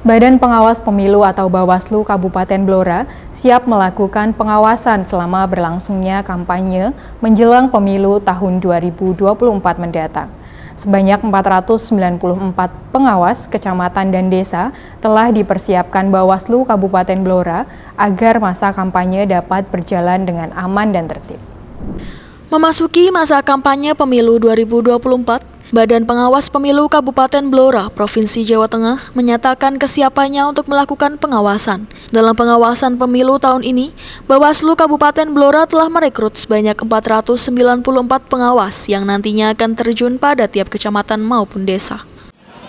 Badan Pengawas Pemilu atau Bawaslu Kabupaten Blora siap melakukan pengawasan selama berlangsungnya kampanye menjelang pemilu tahun 2024 mendatang. Sebanyak 494 pengawas kecamatan dan desa telah dipersiapkan Bawaslu Kabupaten Blora agar masa kampanye dapat berjalan dengan aman dan tertib. Memasuki masa kampanye pemilu 2024, Badan Pengawas Pemilu Kabupaten Blora, Provinsi Jawa Tengah menyatakan kesiapannya untuk melakukan pengawasan. Dalam pengawasan pemilu tahun ini, Bawaslu Kabupaten Blora telah merekrut sebanyak 494 pengawas yang nantinya akan terjun pada tiap kecamatan maupun desa.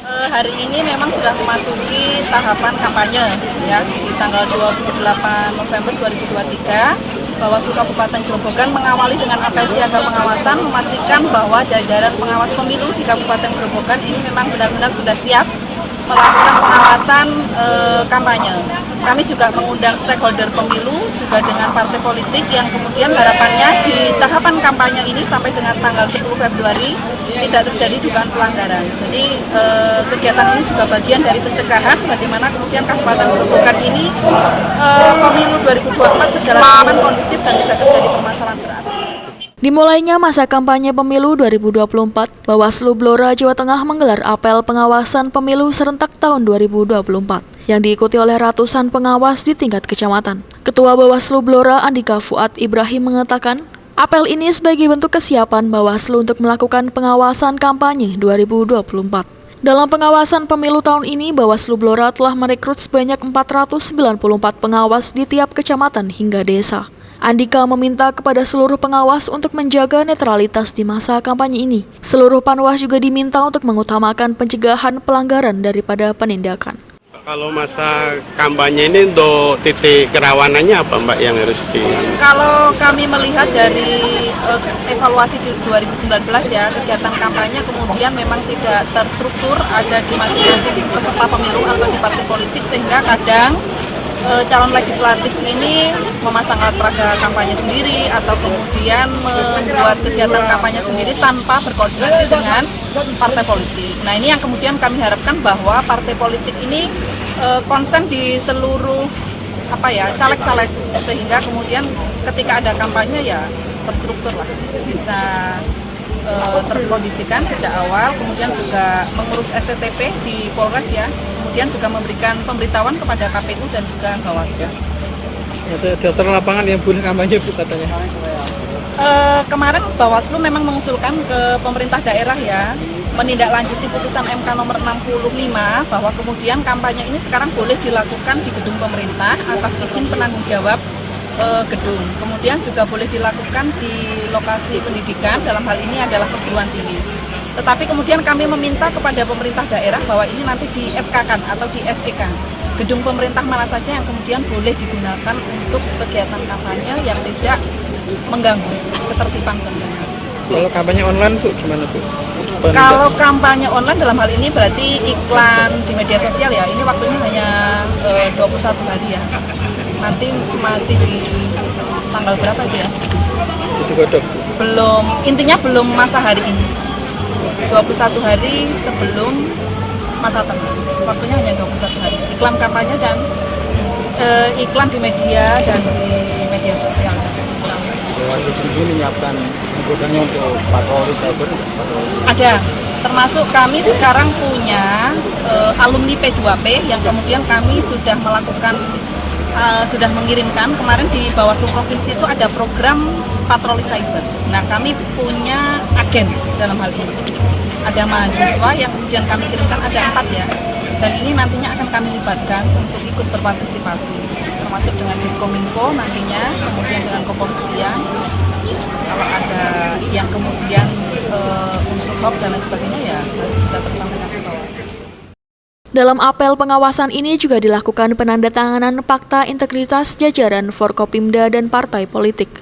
Hari ini memang sudah memasuki tahapan kampanye ya, di tanggal 28 November 2023. Bawaslu Kabupaten Grobogan mengawali dengan apel siaga pengawasan, memastikan bahwa jajaran pengawas pemilu di Kabupaten Grobogan ini memang benar-benar sudah siap melakukan pengawasan kampanye. Kami juga mengundang stakeholder pemilu, juga dengan partai politik yang kemudian harapannya di tahapan kampanye ini sampai dengan tanggal 10 Februari tidak terjadi dugaan pelanggaran. Jadi kegiatan ini juga bagian dari pencegahan bagaimana kemudian Kabupaten Grobogan ini pemilu 2024 berjalan aman, kondusif dan tidak terjadi permasalahan berat. Dimulainya masa kampanye pemilu 2024, Bawaslu Blora Jawa Tengah menggelar apel pengawasan pemilu serentak tahun 2024 yang diikuti oleh ratusan pengawas di tingkat kecamatan. Ketua Bawaslu Blora Andika Fuad Ibrahim mengatakan, apel ini sebagai bentuk kesiapan Bawaslu untuk melakukan pengawasan kampanye 2024. Dalam pengawasan pemilu tahun ini, Bawaslu Blora telah merekrut sebanyak 494 pengawas di tiap kecamatan hingga desa. Andika meminta kepada seluruh pengawas untuk menjaga netralitas di masa kampanye ini. Seluruh panwas juga diminta untuk mengutamakan pencegahan pelanggaran daripada penindakan. Kalau masa kampanye ini untuk titik kerawanannya apa Mbak yang harus di... Kalau kami melihat dari evaluasi di 2019 ya, kegiatan kampanye kemudian memang tidak terstruktur, ada di masing-masing peserta pemilu atau di partai politik, sehingga kadang calon legislatif ini memasang alat peraga kampanye sendiri atau kemudian membuat kegiatan kampanye sendiri tanpa berkoordinasi dengan partai politik. Nah, ini yang kemudian kami harapkan bahwa partai politik ini konsen di seluruh caleg-caleg, sehingga kemudian ketika ada kampanye ya terstruktur lah, bisa terkondisikan sejak awal, kemudian juga mengurus STTP di Polres ya, kemudian juga memberikan pemberitahuan kepada KPU dan juga Bawaslu. Daftar lapangan yang boleh kampanye Bu katanya. Kemarin Bawaslu memang mengusulkan ke pemerintah daerah ya, menindaklanjuti putusan MK nomor 65 bahwa kemudian kampanye ini sekarang boleh dilakukan di gedung pemerintah atas izin penanggung jawab gedung. Kemudian juga boleh dilakukan di lokasi pendidikan, dalam hal ini adalah perguruan tinggi. Tetapi kemudian kami meminta kepada pemerintah daerah bahwa ini nanti di SK-kan atau di SEK. Gedung pemerintah mana saja yang kemudian boleh digunakan untuk kegiatan kampanye yang tidak mengganggu ketertiban kampanye. Kalau kampanye online Bu, gimana Bu? Kalau kampanye online dalam hal ini berarti iklan di media sosial ya, ini waktunya hanya 21 hari ya. Nanti masih di tanggal berapa itu ya? Belum, intinya belum masa hari ini. 21 hari sebelum masa tenang. Waktunya hanya 21 hari. Iklan kampanye dan iklan di media dan di media sosial. Bawaslu sendiri menyiapkan anggotanya untuk patroli cyber? Ada, termasuk kami sekarang punya alumni P2P yang kemudian kami sudah melakukan sudah mengirimkan kemarin di Bawaslu Provinsi itu ada program patroli cyber. Nah, kami punya agen dalam hal ini. Ada mahasiswa yang kemudian kami kirimkan, ada 4 ya. Dan ini nantinya akan kami libatkan untuk ikut berpartisipasi, termasuk dengan Diskominfo nantinya, kemudian dengan kepolisian. Kalau ada yang kemudian unsur hoax dan lain sebagainya ya bisa tersampaikan ke Bawaslu. Dalam apel pengawasan ini juga dilakukan penandatanganan fakta integritas jajaran Forkopimda dan partai politik.